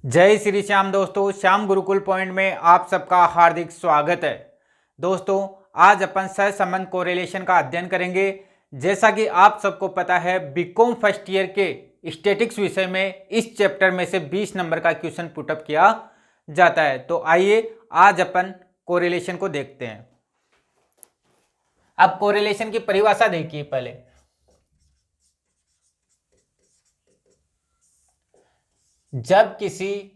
जय श्री श्याम दोस्तों, श्याम गुरुकुल पॉइंट में आप सबका हार्दिक स्वागत है। दोस्तों, आज अपन सहसंबंध कोरिलेशन का अध्ययन करेंगे। जैसा कि आप सबको पता है, बीकॉम फर्स्ट ईयर के स्टैटिक्स विषय में इस चैप्टर में से 20 नंबर का क्वेश्चन पुटअप किया जाता है। तो आइए आज अपन कोरिलेशन को देखते हैं। अब कोरिलेशन की परिभाषा देखिए। पहले जब किसी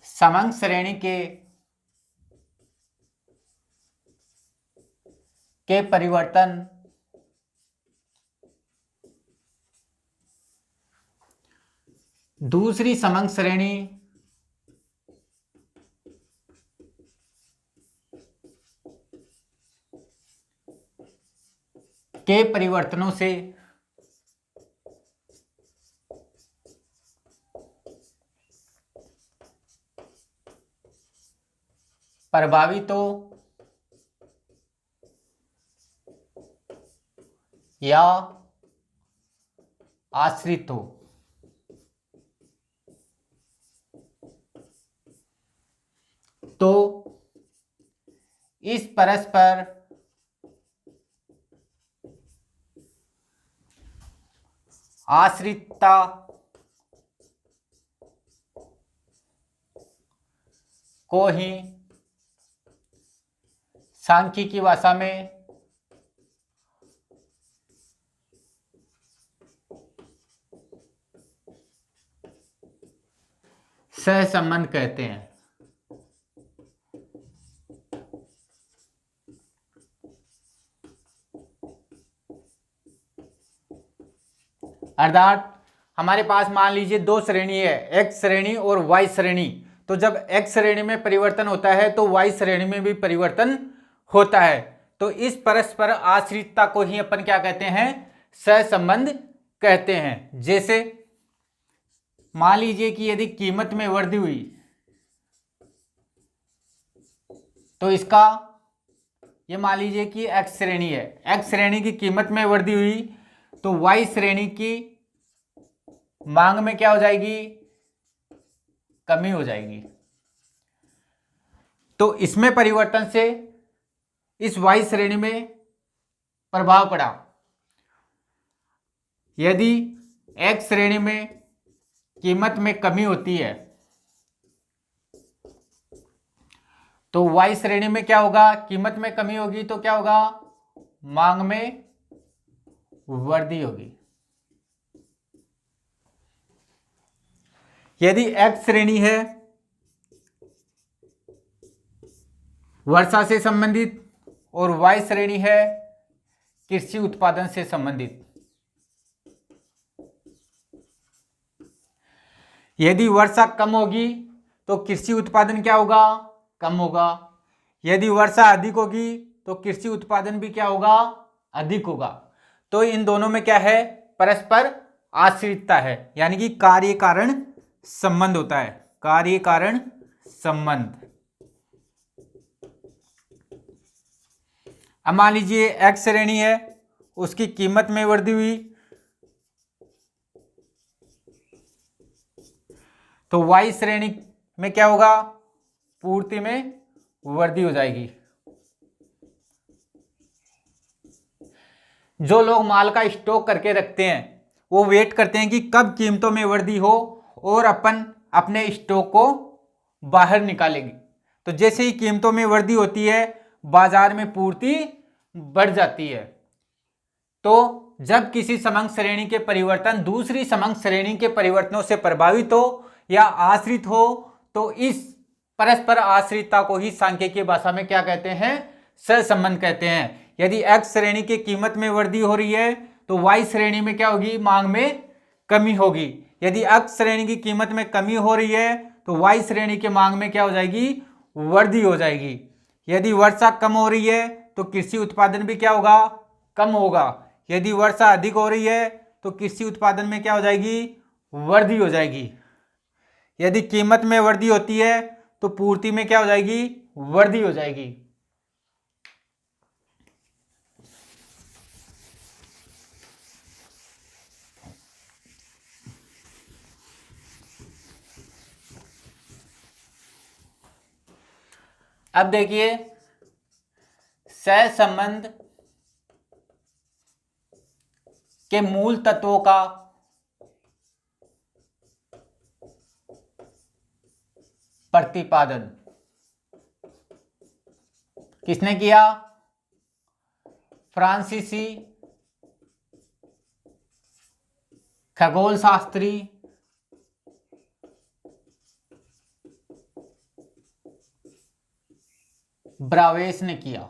समंग श्रेणी के परिवर्तन दूसरी समंग श्रेणी के परिवर्तनों से प्रभावित हो या आश्रित हो, तो इस परस्पर आश्रितता को ही सांख्यिकी भाषा में सहसंबंध कहते हैं। अर्थात हमारे पास मान लीजिए दो श्रेणी है, एक्स श्रेणी और वाई श्रेणी। तो जब एक्स श्रेणी में परिवर्तन होता है तो वाई श्रेणी में भी परिवर्तन होता है। तो इस परस्पर आश्रितता को ही अपन क्या कहते हैं? सहसंबंध कहते हैं। जैसे मान लीजिए कि यदि कीमत में वृद्धि हुई तो इसका, ये मान लीजिए कि एक्स श्रेणी है, एक्स श्रेणी की कीमत में वृद्धि हुई तो वाई श्रेणी की मांग में क्या हो जाएगी? कमी हो जाएगी। तो इसमें परिवर्तन से इस वाई श्रेणी में प्रभाव पड़ा। यदि एक्स श्रेणी में कीमत में कमी होती है तो वाई श्रेणी में क्या होगा? कीमत में कमी होगी तो क्या होगा? मांग में वृद्धि होगी। यदि एक्स श्रेणी है वर्षा से संबंधित और वाई श्रेणी है कृषि उत्पादन से संबंधित, यदि वर्षा कम होगी तो कृषि उत्पादन क्या होगा? कम होगा। यदि वर्षा अधिक होगी तो कृषि उत्पादन भी क्या होगा? अधिक होगा। तो इन दोनों में क्या है? परस्पर आश्रितता है, यानी कि कार्य कारण संबंध होता है। कार्य कारण संबंध। अब मान लीजिए एक्स श्रेणी है, उसकी कीमत में वृद्धि हुई तो वाई श्रेणी में क्या होगा? पूर्ति में वृद्धि हो जाएगी। जो लोग माल का स्टॉक करके रखते हैं वो वेट करते हैं कि कब कीमतों में वृद्धि हो और अपन अपने स्टॉक को बाहर निकालेंगे। तो जैसे ही कीमतों में वृद्धि होती है बाजार में पूर्ति बढ़ जाती है। तो जब किसी समंग श्रेणी के परिवर्तन दूसरी समंग श्रेणी के परिवर्तनों से प्रभावित हो या आश्रित हो तो इस परस्पर आश्रितता को ही सांख्यिकीय भाषा में क्या कहते हैं? सहसंबंध कहते हैं। यदि एक्स श्रेणी की कीमत में वृद्धि हो रही है तो वाई श्रेणी में क्या होगी? मांग में कमी होगी। यदि एक्स श्रेणी की कीमत में कमी हो रही है तो वाई श्रेणी के मांग में क्या हो जाएगी? वृद्धि हो जाएगी। यदि वर्षा कम हो रही है तो कृषि उत्पादन भी क्या होगा? कम होगा। यदि वर्षा अधिक हो रही है तो कृषि उत्पादन में क्या हो जाएगी? वृद्धि हो जाएगी। यदि कीमत में वृद्धि होती है तो पूर्ति में क्या हो जाएगी? वृद्धि हो जाएगी। अब देखिए सहसंबंध के मूल तत्वों का प्रतिपादन किसने किया? फ्रांसीसी खगोल शास्त्री ब्रावेस ने किया।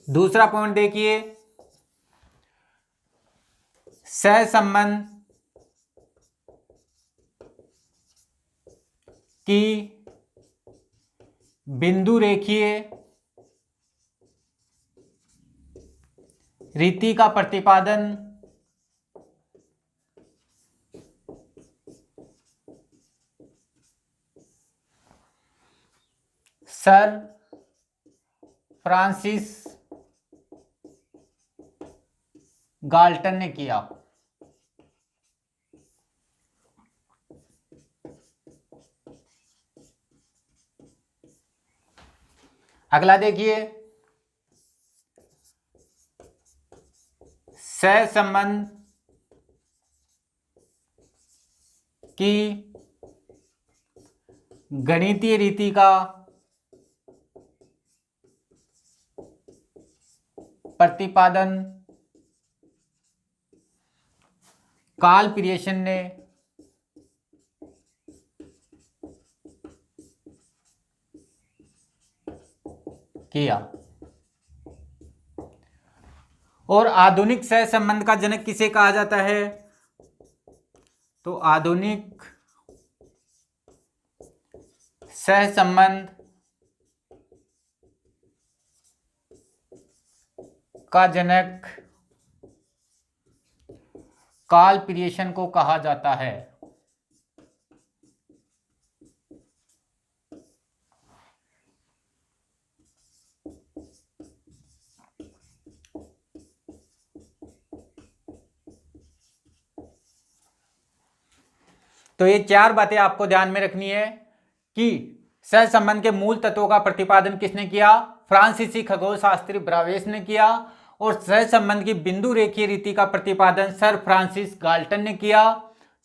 दूसरा पॉइंट देखिए, सहसंबंध की बिंदु रेखीय रीति का प्रतिपादन सर फ्रांसिस गाल्टन ने किया। अगला देखिए, सहसंबंध की गणितीय रीति का प्रतिपादन कार्ल पियर्सन ने किया। और आधुनिक सहसंबंध का जनक किसे कहा जाता है? तो आधुनिक सहसंबंध का जनक कार्ल पियर्सन को कहा जाता है। तो ये चार बातें आपको ध्यान में रखनी है कि सहसंबंध के मूल तत्वों का प्रतिपादन किसने किया? फ्रांसीसी खगोल शास्त्री ब्रावेस ने किया। और सहसंबंध की बिंदु रेखीय रीति का प्रतिपादन सर फ्रांसिस गाल्टन ने किया।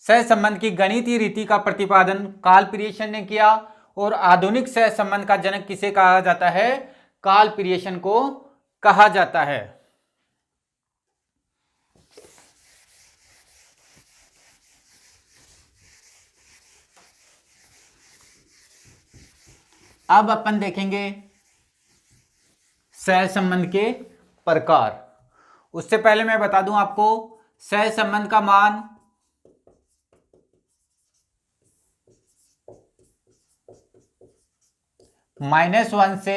सहसंबंध की गणितीय रीति का प्रतिपादन कार्ल पियर्सन ने किया। और आधुनिक सहसंबंध का जनक किसे कहा जाता है? कार्ल पियर्सन को कहा जाता है। अब अपन देखेंगे सहसंबंध के प्रकार। उससे पहले मैं बता दूं आपको, सहसंबंध का मान -1 से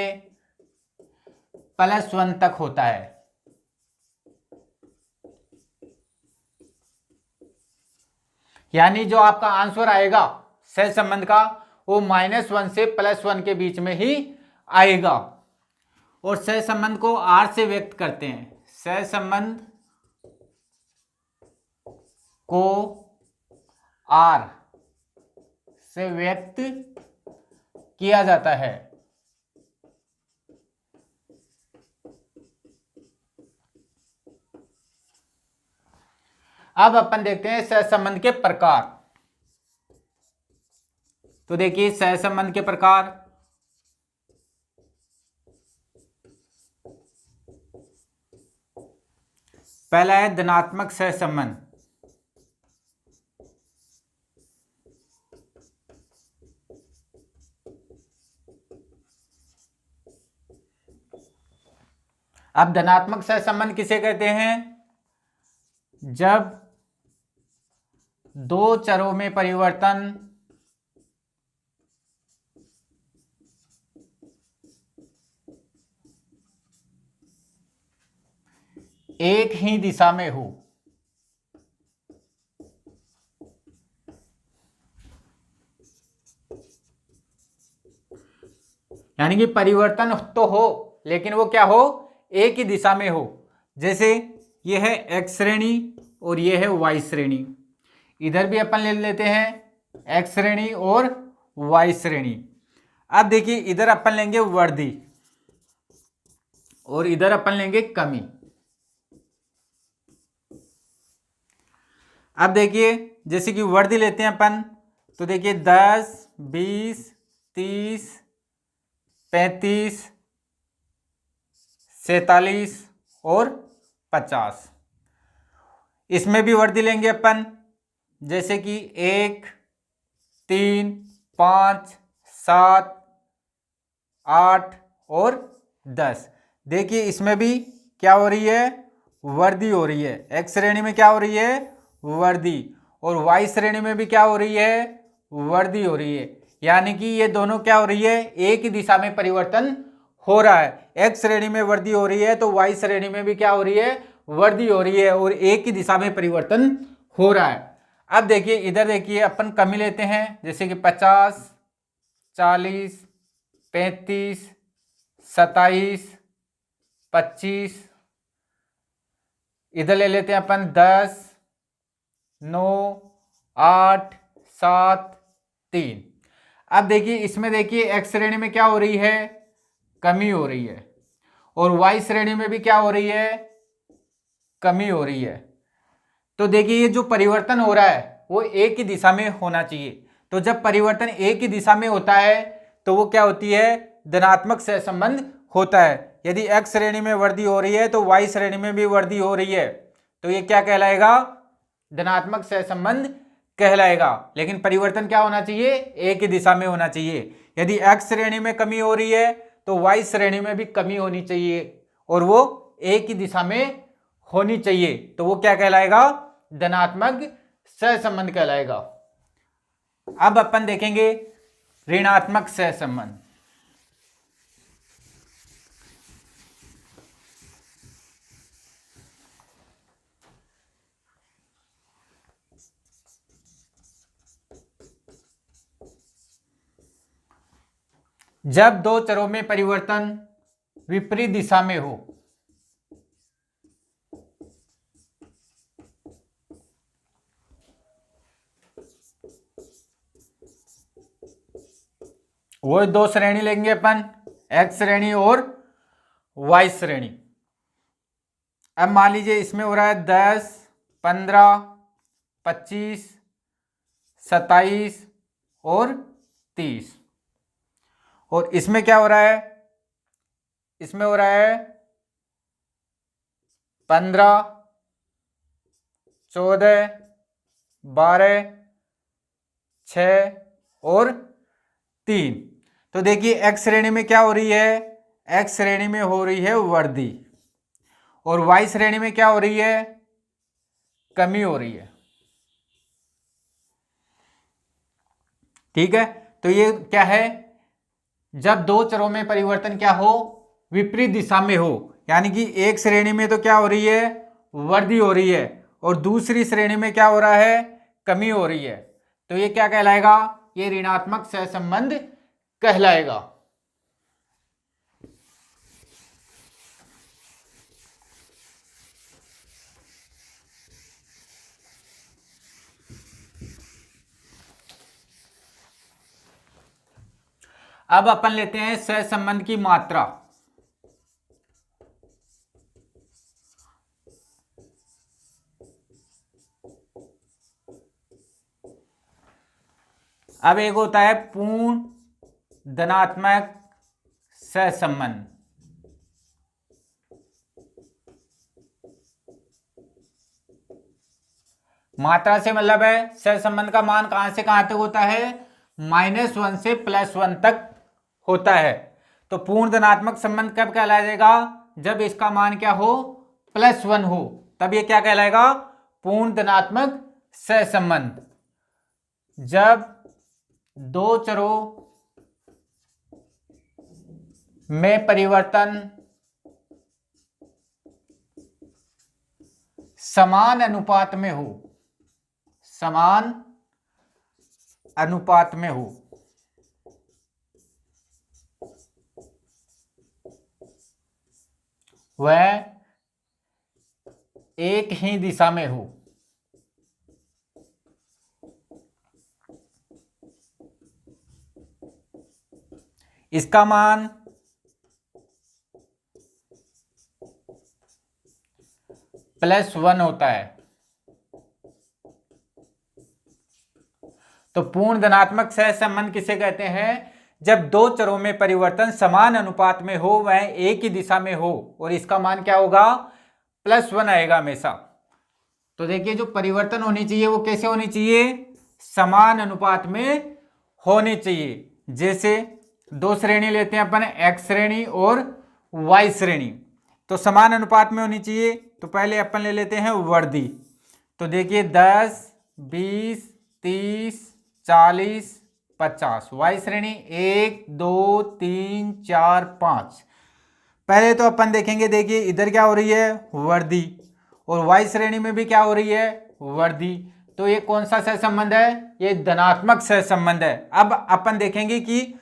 +1 तक होता है। यानी जो आपका आंसर आएगा सहसंबंध का वो -1 से +1 के बीच में ही आएगा। और सहसंबंध को R से व्यक्त करते हैं। सहसंबंध को R से व्यक्त किया जाता है। अब अपन देखते हैं सहसंबंध के प्रकार। तो देखिए सहसंबंध के प्रकार, पहला है धनात्मक सहसंबंध। अब धनात्मक सहसंबंध किसे कहते हैं? जब दो चरों में परिवर्तन एक ही दिशा में हो। यानी कि परिवर्तन तो हो लेकिन वो क्या हो? एक ही दिशा में हो। जैसे ये है एक्स श्रेणी और ये है वाई श्रेणी। इधर भी अपन ले लेते हैं एक्स श्रेणी और वाई श्रेणी। अब देखिए इधर अपन लेंगे वर्दी और इधर अपन लेंगे कमी। अब देखिए जैसे कि वर्दी लेते हैं अपन, तो देखिए 10, 20, 30, 35, 47 और 50। इसमें भी वर्दी लेंगे अपन, जैसे कि 1, 3, 5, 7, 8 और 10। देखिए इसमें भी क्या हो रही है, वर्दी हो रही है। एक्स श्रेणी में क्या हो रही है, वर्दी, और वाई श्रेणी में भी क्या हो रही है, वर्दी हो रही है। यानी कि ये दोनों क्या हो रही है, एक ही दिशा में परिवर्तन हो रहा है। एक्स श्रेणी में वर्दी हो रही है तो वाई श्रेणी में भी क्या हो रही है, वर्दी हो रही है, और एक ही दिशा में परिवर्तन हो रहा है। अब देखिए इधर देखिए अपन कमी लेते हैं, जैसे कि 50, 40, 35, 27, 25। इधर ले लेते हैं अपन 10, 9, 8, 7, 3। अब देखिए इसमें देखिए एक्स श्रेणी में क्या हो रही है, कमी हो रही है, और वाई श्रेणी में भी क्या हो रही है, कमी हो रही है। तो देखिए ये जो परिवर्तन हो रहा है वो एक ही दिशा में होना चाहिए। तो जब परिवर्तन एक ही दिशा में होता है तो वो क्या होती है, धनात्मक सहसंबंध होता है। यदि एक्स श्रेणी में वृद्धि हो रही है तो वाई श्रेणी में भी वृद्धि हो रही है, तो ये क्या कहलाएगा, धनात्मक सहसंबंध कहलाएगा। लेकिन परिवर्तन क्या होना चाहिए, एक ही दिशा में होना चाहिए। यदि एक्स श्रेणी में कमी हो रही है तो वाई श्रेणी में भी कमी होनी चाहिए, और वो एक ही दिशा में होनी चाहिए, तो वो क्या कहलाएगा, धनात्मक सहसंबंध कहलाएगा। अब अपन देखेंगे ऋणात्मक सहसंबंध। जब दो चरों में परिवर्तन विपरीत दिशा में हो, वो दो श्रेणी लेंगे अपन, एक्स श्रेणी और वाई श्रेणी। अब मान लीजिए इसमें हो रहा है 10, 15, 25, 27 और 30, और इसमें क्या हो रहा है, इसमें हो रहा है 15, 14, 12, 6 और 3। तो देखिए एक्स श्रेणी में क्या हो रही है, एक्स श्रेणी में हो रही है वृद्धि, और वाई श्रेणी में क्या हो रही है, कमी हो रही है। ठीक है, तो ये क्या है, जब दो चरों में परिवर्तन क्या हो, विपरीत दिशा में हो, यानी कि एक श्रेणी में तो क्या हो रही है, वृद्धि हो रही है, और दूसरी श्रेणी में क्या हो रहा है, कमी हो रही है, तो ये क्या कहलाएगा, ये ऋणात्मक सहसंबंध कहलाएगा। अब अपन लेते हैं सहसंबंध की मात्रा। अब एक होता है पूर्ण धनात्मक सहसंबंध। मात्रा से मतलब है सहसंबंध का मान कहां से कहां तक होता है, -1 से +1 तक होता है। तो पूर्ण धनात्मक संबंध कब कहलाएगा, जब इसका मान क्या हो, +1 हो, तब ये क्या कहलाएगा, पूर्ण धनात्मक सहसंबंध। जब दो चरों में परिवर्तन समान अनुपात में हो, समान अनुपात में हो, वह एक ही दिशा में हो। इसका मान +1 होता है। तो पूर्ण धनात्मक सहसंबंध किसे कहते हैं? जब दो चरों में परिवर्तन समान अनुपात में हो, वह एक ही दिशा में हो, और इसका मान क्या होगा? +1 आएगा हमेशा। तो देखिए, जो परिवर्तन होनी चाहिए वो कैसे होनी चाहिए? समान अनुपात में होनी चाहिए। जैसे दो श्रेणी लेते हैं अपन, x श्रेणी और y श्रेणी, तो समान अनुपात में होनी चाहिए। तो पहले अपन ले लेते हैं वर्दी। तो देखिए 10, 20, 30, 40, 50। y श्रेणी 1, 2, 3, 4, 5। पहले तो अपन देखेंगे, देखिए इधर क्या हो रही है? वर्दी। और y श्रेणी में भी क्या हो रही है? वर्दी। तो ये कौन सा सहसंबंध है? ये धनात्मक सहसंबंध है। अब अपन देखेंगे कि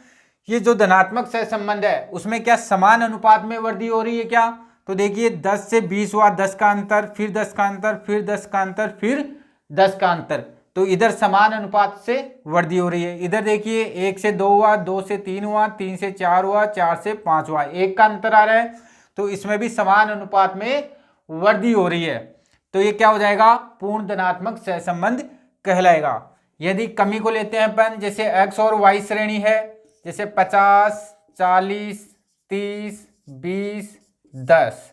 ये जो धनात्मक सहसंबंध है उसमें क्या समान अनुपात में वृद्धि हो रही है क्या? तो देखिए 10 से 20 हुआ, 10 का अंतर, फिर 10 का अंतर, फिर 10 का अंतर, फिर 10 का अंतर। तो इधर समान अनुपात से वृद्धि हो रही है। इधर देखिए 1 से 2 हुआ, 2 से 3 हुआ, 3 से 4 हुआ, 4 से 5 हुआ, 1 का अंतर आ रहा है। तो इसमें भी समान अनुपात में वृद्धि हो रही है। तो ये क्या हो जाएगा? पूर्ण धनात्मक सहसंबंध कहलाएगा। यदि कमी को लेते हैं अपन, जैसे x और y श्रेणी है, जैसे 50, 40, 30, 20, 10,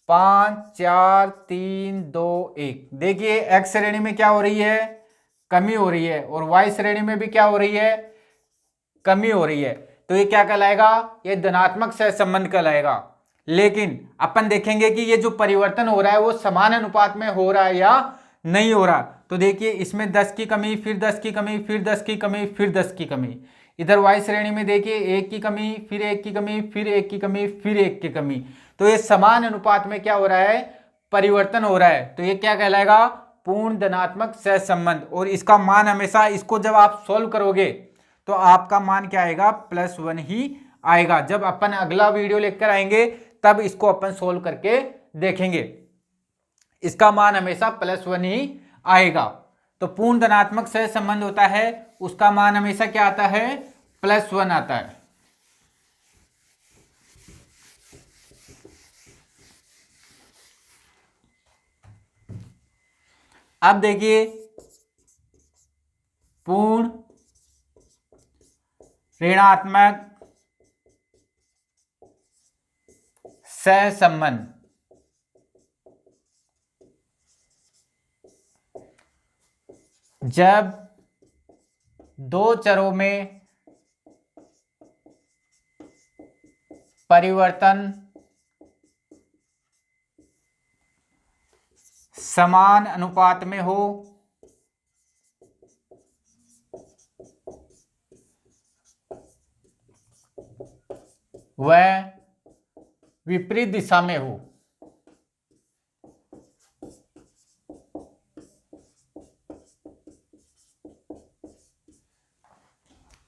5, 4, 3, 2, 1। देखिए x श्रेणी में क्या हो रही है? कमी हो रही है, और y श्रेणी में भी क्या हो रही है? कमी हो रही है। तो ये क्या कहलाएगा? ये धनात्मक सहसंबंध कहलाएगा। लेकिन अपन देखेंगे कि ये जो परिवर्तन हो रहा है वो समान अनुपात में हो रहा है या नहीं हो रहा। तो देखिए इसमें 10 की कमी, फिर 10 की कमी, फिर 10 की कमी, फिर 10 की कमी। इधर y श्रेणी में देखिए 1 की कमी, फिर 1 की कमी, फिर 1 की कमी, फिर 1 की कमी। तो ये समान अनुपात में क्या हो रहा है? परिवर्तन हो रहा है। तो ये क्या कहलाएगा? पूर्ण धनात्मक सहसंबंध। और इसका मान हमेशा, इसको जब आप सोल्व करोगे तो आपका मान क्या आएगा? +1 ही आएगा। जब अपन अगला वीडियो लेकर आएंगे तब इसको अपन सोल्व करके देखेंगे। इसका मान हमेशा +1 ही आएगा। तो पूर्ण धनात्मक सहसंबंध होता है, उसका मान हमेशा क्या आता है? +1 आता है। अब देखिए पूर्ण ऋणात्मक सहसंबंध। जब दो चरों में परिवर्तन समान अनुपात में हो, वह विपरीत दिशा में हो।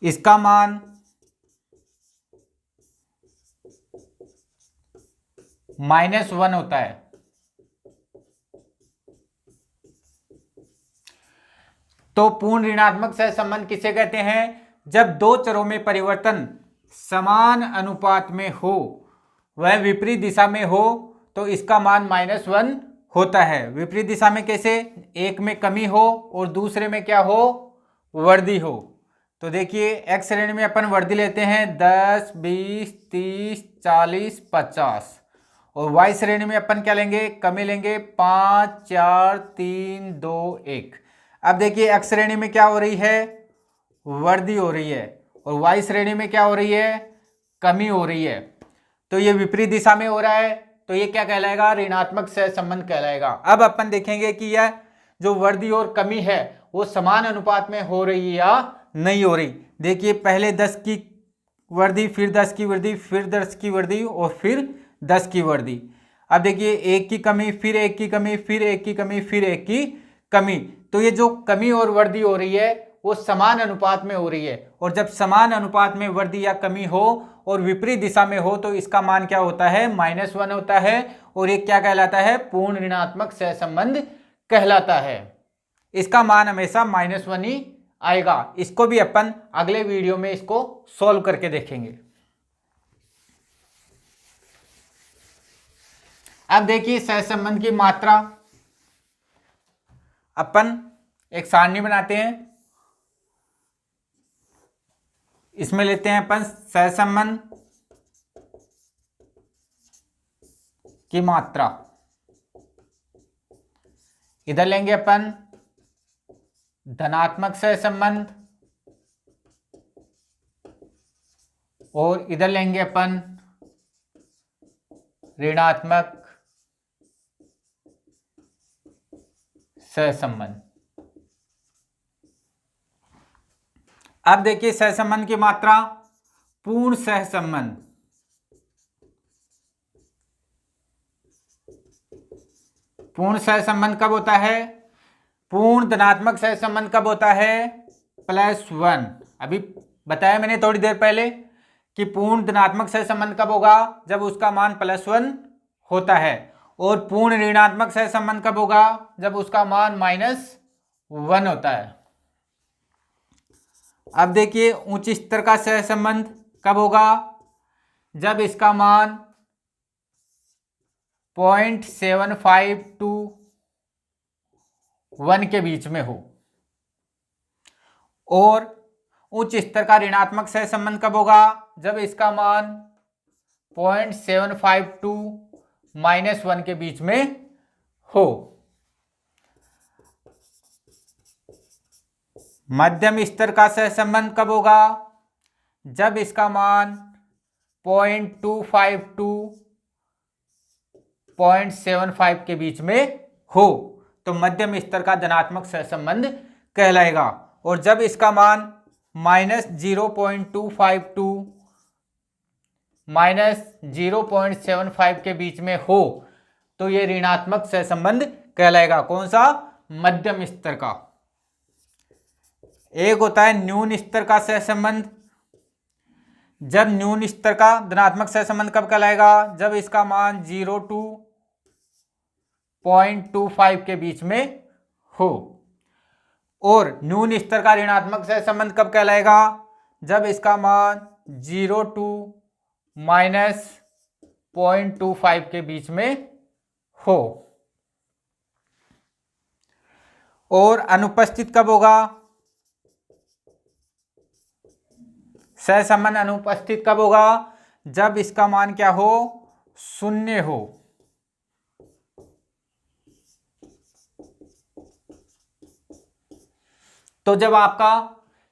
इसका मान -1 होता है। तो पूर्ण ऋणात्मक सहसंबंध किसे कहते हैं? जब दो चरों में परिवर्तन समान अनुपात में हो, वह विपरीत दिशा में हो, तो इसका मान -1 होता है। विपरीत दिशा में कैसे? एक में कमी हो और दूसरे में क्या हो? वृद्धि हो। तो देखिए x श्रेणी में अपन वृद्धि लेते हैं 10, 20, 30, 40, 50। और y श्रेणी में अपन क्या लेंगे? कमी लेंगे 5, 4, 3, 2, 1। अब देखिए x श्रेणी में क्या हो रही है? वृद्धि हो रही है, और y श्रेणी में क्या हो रही है? कमी हो रही है। तो ये विपरीत दिशा में हो रहा है, तो ये क्या कहलाएगा? ऋणात्मक सहसंबंध कहलाएगा। अब अपन देखेंगे कि यह जो वृद्धि और कमी है वो समान अनुपात में हो रही है या नहीं हो रही। देखिए पहले 10 की वृद्धि, फिर 10 की वृद्धि, फिर 10 की वृद्धि, और फिर 10 की वृद्धि। अब देखिए 1 की कमी, फिर 1 की कमी, फिर 1 की कमी, फिर 1 की कमी। तो ये जो कमी और वृद्धि हो रही है वो समान अनुपात में हो रही है, और जब समान अनुपात में वृद्धि या कमी हो और विपरीत दिशा में हो तो इसका मान क्या होता है, -1 होता है, और ये क्या कहलाता है, पूर्ण ऋणात्मक सहसंबंध कहलाता है। इसका मान हमेशा -1 ही आएगा। इसको भी अपन अगले वीडियो में इसको सॉल्व करके देखेंगे। अब देखिए सहसंबंध की मात्रा, अपन एक सारणी बनाते हैं, इसमें लेते हैं अपन सहसंबंध की मात्रा, इधर लेंगे अपन धनात्मक सहसंबंध और इधर लेंगे अपन ऋणात्मक सहसंबंध। अब देखिए सहसंबंध की मात्रा, पूर्ण सहसंबंध, पूर्ण सहसंबंध कब होता है, पूर्ण धनात्मक सहसंबंध कब होता है, +1। अभी बताया मैंने थोड़ी देर पहले कि पूर्ण धनात्मक सहसंबंध कब होगा, जब उसका मान +1 होता है, और पूर्ण ऋणात्मक सहसंबंध कब होगा, जब उसका मान -1 होता है। अब देखिए उच्च स्तर का सहसंबंध कब होगा, जब इसका मान 0.75 to 1 के बीच में हो। और उच्च स्तर का ऋणात्मक सहसंबंध कब होगा, जब इसका मान 0.75 to -1 के बीच में हो। मध्यम स्तर का सहसंबंध कब होगा, जब इसका मान 0.25 to 0.75 के बीच में हो, तो मध्यम स्तर का धनात्मक सहसंबंध कहलाएगा। और जब इसका मान -0.25 to -0.75 के बीच में हो तो ये ऋणात्मक सहसंबंध कहलाएगा। कौन सा, मध्यम स्तर का। एक होता है न्यून स्तर का सहसंबंध। जब न्यून स्तर का धनात्मक सहसंबंध कब कहलाएगा, जब इसका मान 0 to 0.25 के बीच में हो। और न्यून स्तर का ऋणात्मक सहसंबंध कब कहलाएगा, जब इसका मान 0 to -0.25 के बीच में हो। और अनुपस्थित कब होगा, सहसंबंध अनुपस्थित कब होगा, जब इसका मान क्या हो, 0 हो। तो जब आपका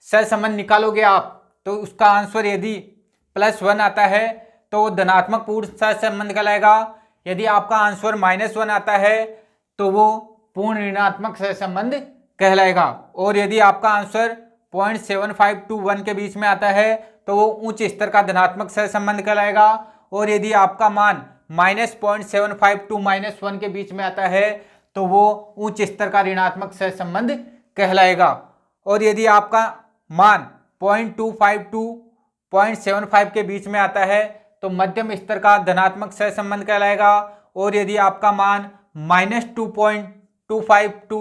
सहसंबंध निकालोगे आप, तो उसका आंसर यदि +1 आता है तो धनात्मक पूर्ण सहसंबंध कहलाएगा। यदि आपका आंसर -1 आता है तो वो पूर्ण ऋणात्मक सहसंबंध कहलाएगा। और यदि आपका आंसर 0.75 to 1 के बीच में आता है तो वो उच्च स्तर का धनात्मक सहसंबंध कहलाएगा। और यदि आपका मान -0.75 to -1 के बीच में आता है तो वो उच्च स्तर का ऋणात्मक सहसंबंध कहलाएगा। और यदि आपका मान 0.25 to 0.75 के बीच में आता है तो मध्यम स्तर का धनात्मक सहसंबंध कहलाएगा। और यदि आपका मान -2.25 to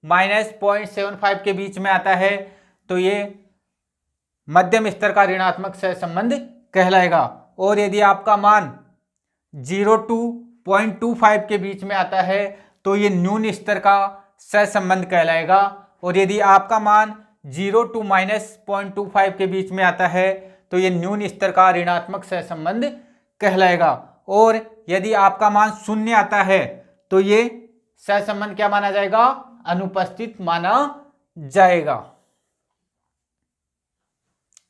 -0.75 के बीच में आता है तो ये मध्यम स्तर का ऋणात्मक सहसंबंध कहलाएगा। और यदि आपका मान 0 to 0.25 के बीच में आता है तो ये न्यून स्तर का सहसंबंध कहलाएगा। और यदि आपका मान 0 to -0.25 के बीच में आता है तो ये न्यून स्तर का ऋणात्मक सहसंबंध कहलाएगा। और यदि आपका मान 0 आता है तो ये सहसंबंध क्या माना जाएगा, अनुपस्थित माना जाएगा।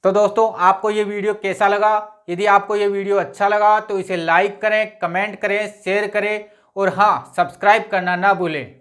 तो दोस्तों आपको ये वीडियो कैसा लगा, यदि आपको ये वीडियो अच्छा लगा तो इसे लाइक करें, कमेंट करें, शेयर करें और हाँ, सब्सक्राइब करना ना भूलें।